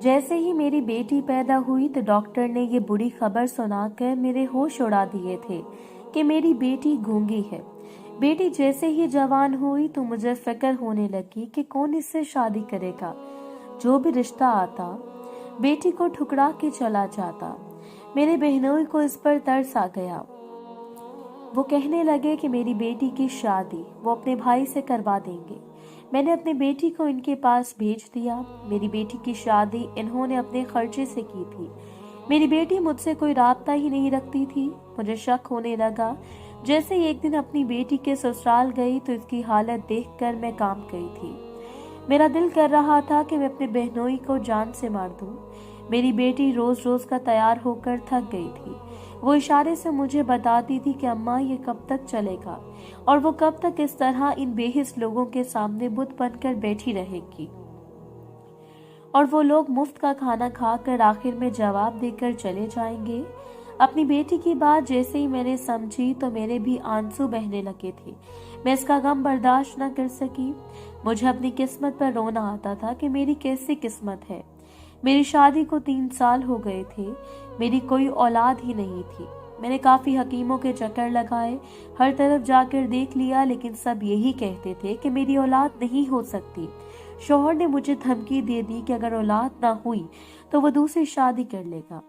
जैसे ही मेरी बेटी पैदा हुई तो डॉक्टर ने ये बुरी खबर सुनाकर मेरे होश उड़ा दिए थे कि मेरी बेटी गूंगी है। बेटी जैसे ही जवान हुई तो मुझे फिक्र होने लगी कि कौन इससे शादी करेगा। जो भी रिश्ता आता बेटी को ठुकरा के चला जाता। मेरे बहनोई को इस पर तरस आ गया। वो कहने लगे कि मेरी बेटी की शादी वो अपने भाई से करवा देंगे। मैंने अपनी बेटी को इनके पास भेज दिया। मेरी बेटी की शादी इन्होंने अपने खर्चे से की थी। मेरी बेटी मुझसे कोई राब्ता ही नहीं रखती थी। मुझे शक होने लगा। जैसे ही एक दिन अपनी बेटी के ससुराल गई तो इसकी हालत देखकर मैं कांप गई थी। मेरा दिल कर रहा था कि मैं अपने बहनोई को जान से मार दूं। मेरी बेटी रोज रोज का तैयार होकर थक गई थी। वो इशारे से मुझे बताती थी कि अम्मा ये कब तक चलेगा और वो कब तक इस तरह इन बेहिस लोगों के सामने बुत बनकर बैठी रहेगी और वो लोग मुफ्त का खाना खाकर आखिर में जवाब देकर चले जाएंगे। अपनी बेटी की बात जैसे ही मैंने समझी तो मेरे भी आंसू बहने लगे थे। मैं इसका गम बर्दाश्त न कर सकी। मुझे अपनी किस्मत पर रोना आता था कि मेरी कैसी किस्मत है। मेरी शादी को 3 साल हो गए थे। मेरी कोई औलाद ही नहीं थी। मैंने काफी हकीमों के चक्कर लगाए, हर तरफ जाकर देख लिया, लेकिन सब यही कहते थे कि मेरी औलाद नहीं हो सकती। शौहर ने मुझे धमकी दे दी कि अगर औलाद ना हुई तो वो दूसरी शादी कर लेगा।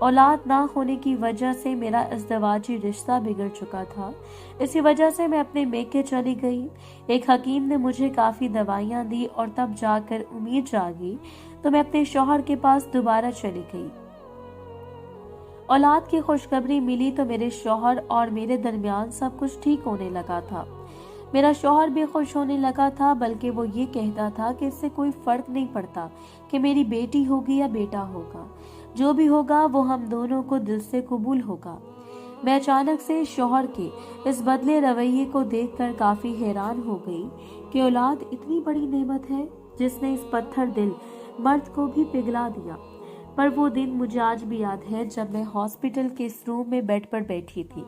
औलाद ना होने की वजह से मेरा इज़्दिवाजी रिश्ता बिगड़ चुका था। इसी वजह से मैं अपने मेके चली गई। एक हकीम ने मुझे काफी दवाइयां दी और तब जाकर उम्मीद जागी तो मैं अपने शौहर के पास दोबारा चली गई। औलाद की खुशखबरी मिली तो मेरे शौहर और मेरे दरमियान सब कुछ ठीक होने लगा था। मेरा शौहर भी खुश होने लगा था, बल्कि वो ये कहता था कि इससे कोई फर्क नहीं पड़ता कि मेरी बेटी होगी या बेटा होगा। जो भी होगा वो हम दोनों को दिल से कबूल होगा। मैं अचानक से शौहर के इस बदले रवैये को देखकर काफी हैरान हो गई कि औलाद इतनी बड़ी नेमत है जिसने इस पत्थर दिल मर्द को भी पिघला दिया। पर वो दिन मुझे आज भी याद है जब मैं हॉस्पिटल के इस रूम में बेड पर बैठी थी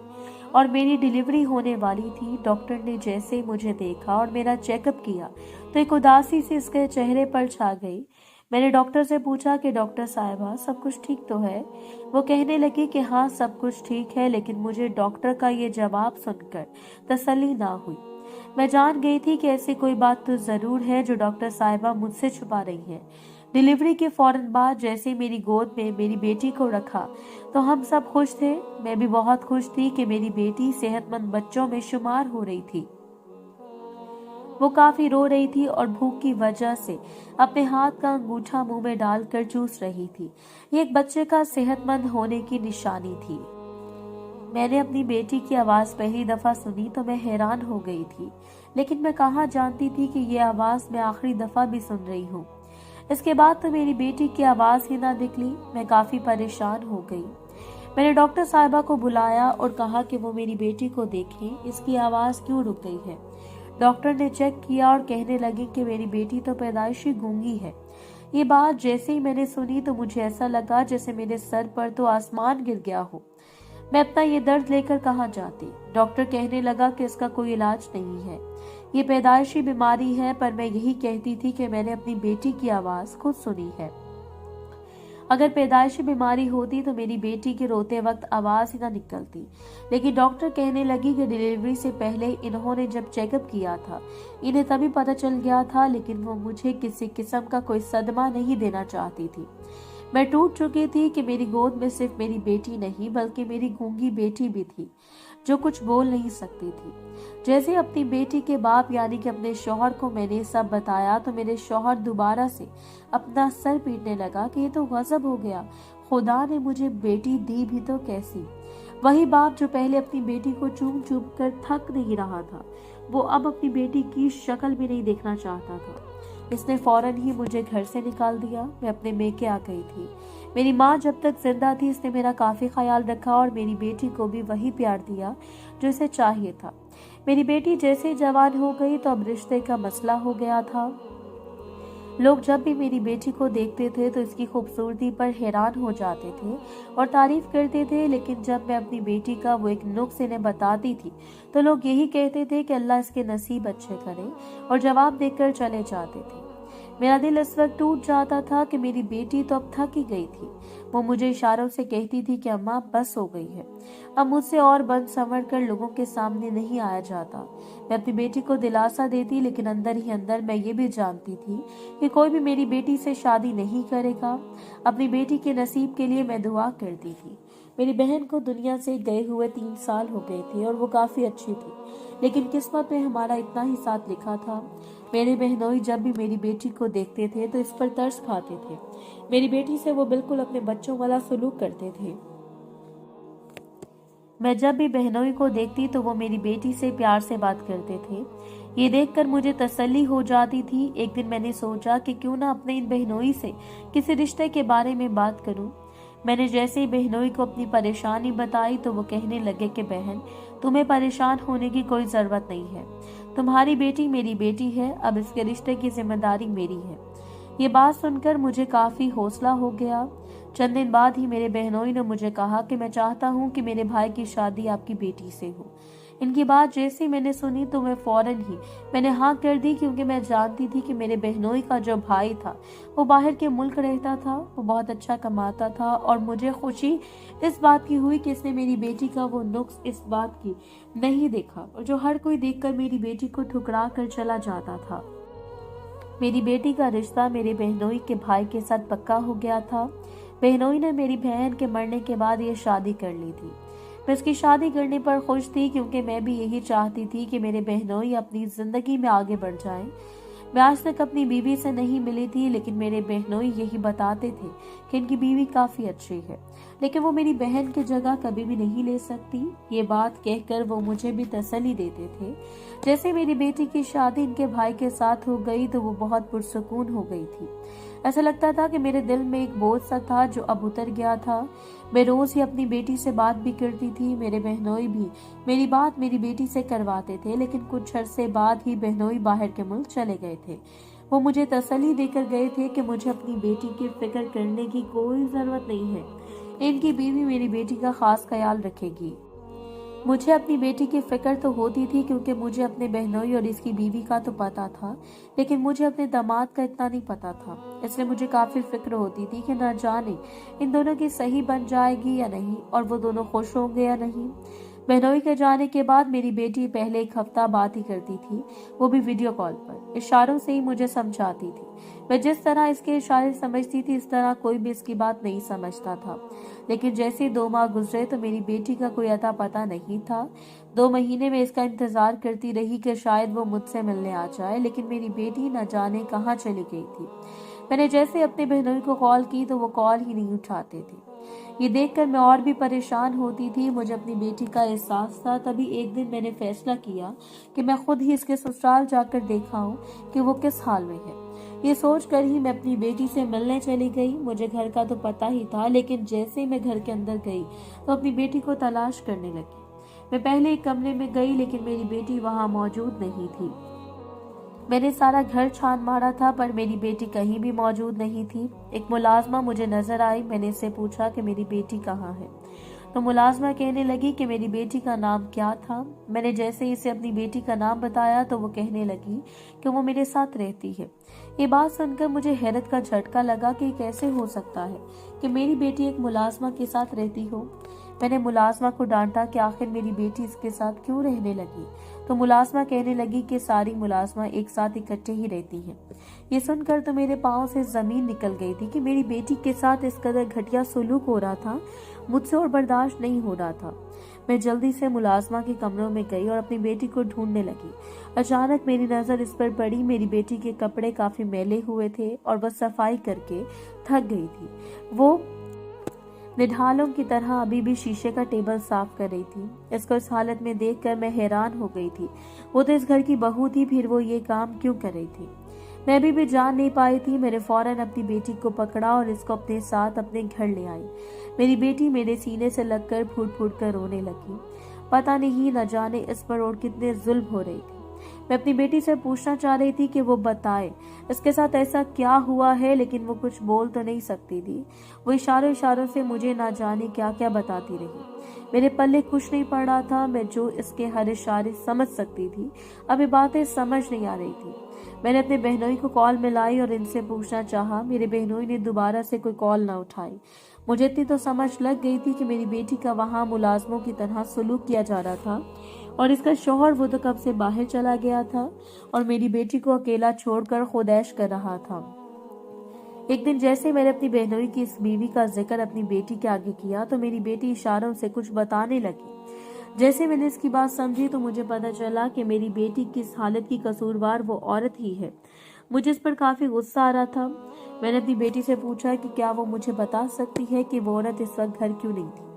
और मेरी डिलीवरी होने वाली थी। डॉक्टर ने जैसे ही मुझे देखा और मेरा चेकअप किया तो एक उदासी सी इसके चेहरे पर छा गई। मैंने डॉक्टर से पूछा कि डॉक्टर साहिबा सब कुछ ठीक तो है? वो कहने लगी कि हाँ सब कुछ ठीक है, लेकिन मुझे डॉक्टर का ये जवाब सुनकर तसल्ली ना हुई। मैं जान गई थी कि ऐसी कोई बात तो जरूर है जो डॉक्टर साहिबा मुझसे छुपा रही है। डिलीवरी के फौरन बाद जैसे मेरी गोद में मेरी बेटी को रखा तो हम सब खुश थे। मैं भी बहुत खुश थी कि मेरी बेटी सेहतमंद बच्चों में शुमार हो रही थी। वो काफी रो रही थी और भूख की वजह से अपने हाथ का अंगूठा मुंह में डालकर चूस रही थी। ये एक बच्चे का सेहतमंद होने की निशानी थी। मैंने अपनी बेटी की आवाज पहली दफा सुनी तो मैं हैरान हो गई थी, लेकिन मैं कहाँ जानती थी कि ये आवाज मैं आखिरी दफा भी सुन रही हूँ। इसके बाद तो मेरी बेटी की आवाज ही ना निकली। मैं काफी परेशान हो गई। मैंने डॉक्टर साहिबा को बुलाया और कहा कि वो मेरी बेटी को देखें, इसकी आवाज क्यों रुक गई है। डॉक्टर ने चेक किया और कहने लगे कि मेरी बेटी तो पैदाइशी गूंगी है। ये बात जैसे ही मैंने सुनी तो मुझे ऐसा लगा जैसे मेरे सर पर तो आसमान गिर गया हो। मैं अपना ये दर्द लेकर कहाँ जाती। डॉक्टर कहने लगा कि इसका कोई इलाज नहीं है, ये पैदाइशी बीमारी है। पर मैं यही कहती थी कि मैंने अपनी बेटी की आवाज खुद सुनी है। अगर पैदाइशी बीमारी होती तो मेरी बेटी के रोते वक्त आवाज ही ना निकलती। लेकिन डॉक्टर कहने लगी कि डिलीवरी से पहले इन्होंने जब चेकअप किया था इन्हें तभी पता चल गया था, लेकिन वो मुझे किसी किस्म का कोई सदमा नहीं देना चाहती थी। मैं टूट चुकी थी कि मेरी गोद में सिर्फ मेरी बेटी नहीं बल्कि मेरी गूंगी बेटी भी थी जो कुछ बोल नहीं सकती थी। जैसे अपनी बेटी के बाप यानी कि अपने शौहर को मैंने सब बताया तो मेरे शौहर दोबारा से अपना सर पीटने लगा कि ये तो गजब हो गया, खुदा ने मुझे बेटी दी भी तो कैसी। वही बाप जो पहले अपनी बेटी को चूम चूम कर थक नहीं रहा था, वो अब अपनी बेटी की शक्ल भी नहीं देखना चाहता था। इसने फौरन ही मुझे घर से निकाल दिया। मैं अपने मेके आ गई थी। मेरी माँ जब तक जिंदा थी इसने मेरा काफी ख्याल रखा और मेरी बेटी को भी वही प्यार दिया जो इसे चाहिए था। मेरी बेटी जैसे जवान हो गई तो अब रिश्ते का मसला हो गया था। लोग जब भी मेरी बेटी को देखते थे तो इसकी खूबसूरती पर हैरान हो जाते थे और तारीफ करते थे, लेकिन जब मैं अपनी बेटी का वो एक नुक्स इन्हें बताती थी तो लोग यही कहते थे कि अल्लाह इसके नसीब अच्छे करे, और जवाब देकर चले जाते थे। मेरा दिल इस वक्त टूट जाता था कि मेरी बेटी तो अब थक ही गई थी। वो मुझे इशारों से कहती थी कि अम्मा बस हो गई है, अब मुझसे और बन संवर कर लोगों के सामने नहीं आया जाता। मैं अपनी बेटी को दिलासा देती, लेकिन अंदर ही अंदर मैं ये भी जानती थी कि कोई भी मेरी बेटी से शादी नहीं करेगा। अपनी बेटी के नसीब के लिए मैं दुआ करती थी। मेरी बहन को दुनिया से गए हुए 3 साल हो गए थे और वो काफी अच्छी थी, लेकिन किस्मत में हमारा इतना ही साथ लिखा था। मेरे बहनोई जब भी मेरी बेटी को देखते थे तो इस पर तरस खाते थे। मेरी बेटी से वो बिल्कुल अपने बच्चों वाला सलूक करते थे। मैं जब भी बहनोई को देखती तो वो मेरी बेटी से प्यार से बात करते थे। ये देखकर मुझे तसल्ली हो जाती थी। एक दिन मैंने सोचा कि क्यों ना अपने इन बहनोई से किसी रिश्ते के बारे में बात करूं। मैंने जैसे ही बहनोई को अपनी परेशानी बताई तो वो कहने लगे कि बहन, तुम्हें परेशान होने की कोई जरूरत नहीं है, तुम्हारी बेटी मेरी बेटी है, अब इसके रिश्ते की जिम्मेदारी मेरी है। ये बात सुनकर मुझे काफी हौसला हो गया। चंद दिन बाद ही मेरे बहनोई ने मुझे कहा कि मैं चाहता हूँ कि मेरे भाई की शादी आपकी बेटी से हो। इनकी बात जैसे मैंने सुनी तो मैंने हाँ कर दी, क्योंकि मैं जानती थी कि मेरे बहनोई का जो भाई था वो बाहर के मुल्क रहता था, वो बहुत अच्छा कमाता था, और मुझे खुशी इस बात की हुई कि इसने मेरी बेटी का वो नुक्स इस बात की नहीं देखा, और जो हर कोई देखकर मेरी बेटी को ठुकरा कर चला जाता था। मेरी बेटी का रिश्ता मेरे बहनोई के भाई के साथ पक्का हो गया था। बहनोई ने मेरी बहन के मरने के बाद ये शादी कर ली थी। मैं इसकी शादी करने पर खुश थी, क्योंकि मैं भी यही चाहती थी कि मेरे बहनोई अपनी जिंदगी में आगे बढ़ जाएं। मैं आज तक अपनी बीवी से नहीं मिली थी, लेकिन मेरे बहनोई यही बताते थे कि इनकी बीवी काफी अच्छी है, लेकिन वो मेरी बहन की जगह कभी भी नहीं ले सकती। ये बात कहकर वो मुझे भी तसल्ली देते थे। जैसे मेरी बेटी की शादी इनके भाई के साथ हो गई तो वो बहुत पुरसुकून हो गई थी। ऐसा लगता था कि मेरे दिल में एक बोझ सा था जो अब उतर गया था। मैं रोज ही अपनी बेटी से बात भी करती थी। मेरे बहनोई भी मेरी बात मेरी बेटी से करवाते थे, लेकिन कुछ अरसे बाद ही बहनोई बाहर के मुल्क चले गए थे। वो मुझे तसल्ली देकर गए थे कि मुझे अपनी बेटी की फिक्र करने की कोई जरूरत नहीं है, इनकी बीवी मेरी बेटी का खास ख्याल रखेगी। मुझे अपनी बेटी की फिक्र तो होती थी, क्योंकि मुझे अपने बहनोई और इसकी बीवी का तो पता था, लेकिन मुझे अपने दामाद का इतना नहीं पता था। इसलिए मुझे काफी फिक्र होती थी कि न जाने इन दोनों की सही बन जाएगी या नहीं, और वो दोनों खुश होंगे या नहीं। बहनोई के जाने के बाद मेरी बेटी पहले 1 हफ्ता बात ही करती थी, वो भी वीडियो कॉल पर। इशारों से ही मुझे समझाती थी। मैं जिस तरह इसके इशारे समझती थी इस तरह कोई भी इसकी बात नहीं समझता था। लेकिन जैसे 2 माह गुजरे तो मेरी बेटी का कोई अता पता नहीं था। 2 महीने में इसका इंतजार करती रही कि शायद वो मुझसे मिलने आ जाए, लेकिन मेरी बेटी न जाने कहाँ चली गई थी। मैंने जैसे अपने बहनोई को कॉल की तो वो कॉल ही नहीं उठाते थे। ये देखकर मैं और भी परेशान होती थी। मुझे अपनी बेटी का एहसास था। तभी एक दिन मैंने फैसला किया कि मैं खुद ही इसके ससुराल जाकर दिखाऊं कि वो किस हाल में है। ये सोचकर ही मैं अपनी बेटी से मिलने चली गई। मुझे घर का तो पता ही था, लेकिन जैसे मैं घर के अंदर गई तो अपनी बेटी को तलाश करने लगी। मैं पहले एक कमरे में गई, लेकिन मेरी बेटी वहां मौजूद नहीं थी। मैंने सारा घर छान मारा था, पर मेरी बेटी कहीं भी मौजूद नहीं थी। एक मुलाजमा मुझे नजर आई। मैंने इससे पूछा कि मेरी बेटी कहाँ है, तो मुलाजमा कहने लगी कि मेरी बेटी का नाम क्या था। मैंने जैसे ही इसे अपनी बेटी का नाम बताया तो वो कहने लगी कि वो मेरे साथ रहती है। ये बात सुनकर मुझे हैरत का झटका लगा कि कैसे हो सकता है कि मेरी बेटी एक मुलाजमा के साथ रहती हो। मैंने मुलाजमा को डांटा कि आखिर मेरी बेटी इसके साथ क्यों रहने लगी, तो मुलाजमा कहने लगी कि सारी मुलाजमा एक साथ इकट्ठे ही रहती हैं। ये सुनकर तो मेरे पाँव से जमीन निकल गई थी कि मेरी बेटी के साथ इस कदर घटिया सलूक हो रहा था, मुझसे और बर्दाश्त नहीं हो रहा था। मैं जल्दी से मुलाजमा के कमरों में गई और अपनी बेटी को ढूंढने लगी। अचानक मेरी नजर इस पर पड़ी। मेरी बेटी के कपड़े काफी मैले हुए थे और वह सफाई करके थक गई थी। वो निढालों की तरह अभी भी शीशे का टेबल साफ कर रही थी। इसको इस हालत में देखकर मैं हैरान हो गई थी। वो तो इस घर की बहू थी, फिर वो ये काम क्यों कर रही थी। मैं अभी भी जान नहीं पाई थी। मैंने फौरन अपनी बेटी को पकड़ा और इसको अपने साथ अपने घर ले आई। मेरी बेटी मेरे सीने से लगकर फूट फूट कर रोने लगी। पता नहीं न जाने इस पर और कितने जुल्म हो रही थी। मैं अपनी बेटी से पूछना चाह रही थी कि वो बताए इसके साथ ऐसा क्या हुआ है, लेकिन वो कुछ बोल तो नहीं सकती थी। वो इशारों इशारों से मुझे ना जाने क्या क्या बताती रही। मेरे पल्ले कुछ नहीं पड़ रहा था। मैं जो इसके हर इशारे समझ सकती थी, अभी बातें समझ नहीं आ रही थी। मैंने अपने बहनोई को कॉल मिलाई और इनसे पूछना चाहा। मेरे बहनोई ने दोबारा से कोई कॉल ना उठाई। मुझे इतनी तो समझ लग गई थी कि मेरी बेटी का वहां मुलाजमों की तरह सलूक किया जा रहा था और इसका शौहर वो तो कब से बाहर चला गया था और मेरी बेटी को अकेला छोड़कर खुद ऐश कर रहा था। एक दिन जैसे मैंने अपनी बहनोई की इस बीवी का जिक्र अपनी बेटी के आगे किया तो मेरी बेटी इशारों से कुछ बताने लगी। जैसे मैंने इसकी बात समझी तो मुझे पता चला कि मेरी बेटी की इस हालत की कसूरवार वो औरत ही है। मुझे इस पर काफी गुस्सा आ रहा था। मैंने अपनी बेटी से पूछा कि क्या वो मुझे बता सकती है कि वो औरत इस वक्त घर क्यों नहीं थी।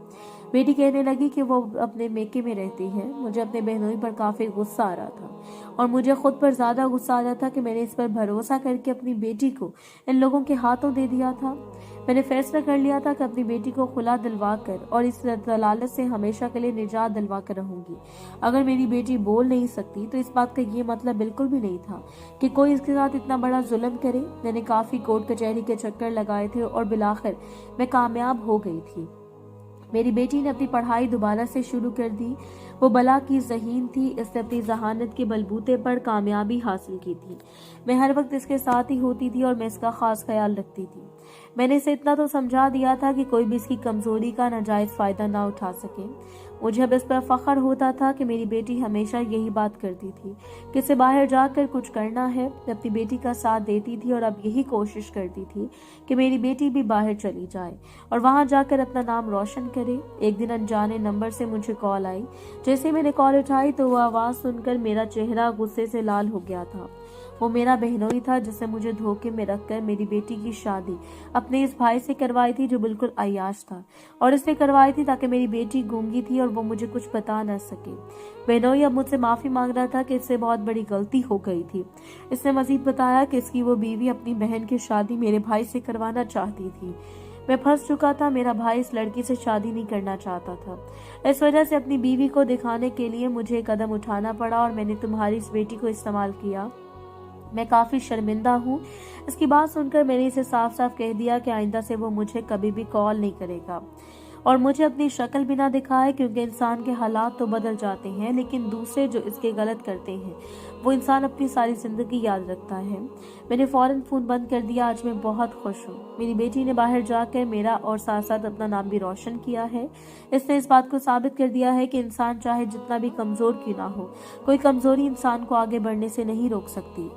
बेटी कहने लगी कि वो अपने मेके में रहती है। मुझे अपने बहनोई पर काफी गुस्सा आ रहा था और मुझे खुद पर ज्यादा गुस्सा आ रहा था कि मैंने इस पर भरोसा करके अपनी बेटी को इन लोगों के हाथों दे दिया था। मैंने फैसला कर लिया था कि अपनी बेटी को खुला दिलवा कर और इस दलालत से हमेशा के लिए निजात दिलवा कर रहूंगी। अगर मेरी बेटी बोल नहीं सकती तो इस बात का ये मतलब बिल्कुल भी नहीं था कि कोई इसके साथ इतना बड़ा जुल्म करे। मैंने काफी कोर्ट कचहरी के चक्कर लगाए थे और बिलाखिर मैं कामयाब हो गई थी। मेरी बेटी ने अपनी पढ़ाई दोबारा से शुरू कर दी। वो बला की ज़हीन थी। इसने अपनी जहानत के बलबूते पर कामयाबी हासिल की थी। मैं हर वक्त इसके साथ ही होती थी और मैं इसका खास ख्याल रखती थी। मैंने इसे इतना तो समझा दिया था कि कोई भी इसकी कमजोरी का नाजायज फायदा ना उठा सके। मुझे अब इस पर फख्र होता था कि मेरी बेटी हमेशा यही बात करती थी कि इसे बाहर जाकर कुछ करना है। मैं अपनी बेटी का साथ देती थी और अब यही कोशिश करती थी कि मेरी बेटी भी बाहर चली जाए और वहां जाकर अपना नाम रोशन करे। एक दिन अनजाने नंबर से मुझे कॉल आई। जैसे मैंने कॉल उठाई तो वो आवाज सुनकर मेरा चेहरा गुस्से से लाल हो गया था। वो मेरा बहनोई था जिसने मुझे धोखे में रखकर मेरी बेटी की शादी अपने इस भाई से करवाई थी जो बिल्कुल अय्याश था, और इसने करवाई थी ताकि मेरी बेटी गूंगी थी और वो मुझे कुछ बता न सके। बहनोई अब मुझसे माफी मांग रहा था कि इससे बहुत बड़ी गलती हो गई थी। इसने मजीद बताया कि इसकी वो बीवी अपनी बहन की शादी मेरे भाई से करवाना चाहती थी। मैं फंस चुका था। मेरा भाई इस लड़की से शादी नहीं करना चाहता था। इस वजह से अपनी बीवी को दिखाने के लिए मुझे एक कदम उठाना पड़ा और मैंने तुम्हारी इस बेटी को इस्तेमाल किया। मैं काफी शर्मिंदा हूँ। इसकी बात सुनकर मैंने इसे साफ साफ कह दिया कि आइंदा से वो मुझे कभी भी कॉल नहीं करेगा और मुझे अपनी शक्ल भी ना दिखाए, क्योंकि इंसान के हालात तो बदल जाते हैं लेकिन दूसरे जो इसके गलत करते हैं वो इंसान अपनी सारी जिंदगी याद रखता है। मैंने फौरन फोन बंद कर दिया। आज मैं बहुत खुश हूँ। मेरी बेटी ने बाहर जाकर मेरा और साथ साथ अपना नाम भी रोशन किया है। इसने इस बात को साबित कर दिया है कि इंसान चाहे जितना भी कमजोर क्यों ना हो, कोई कमजोरी इंसान को आगे बढ़ने से नहीं रोक सकती।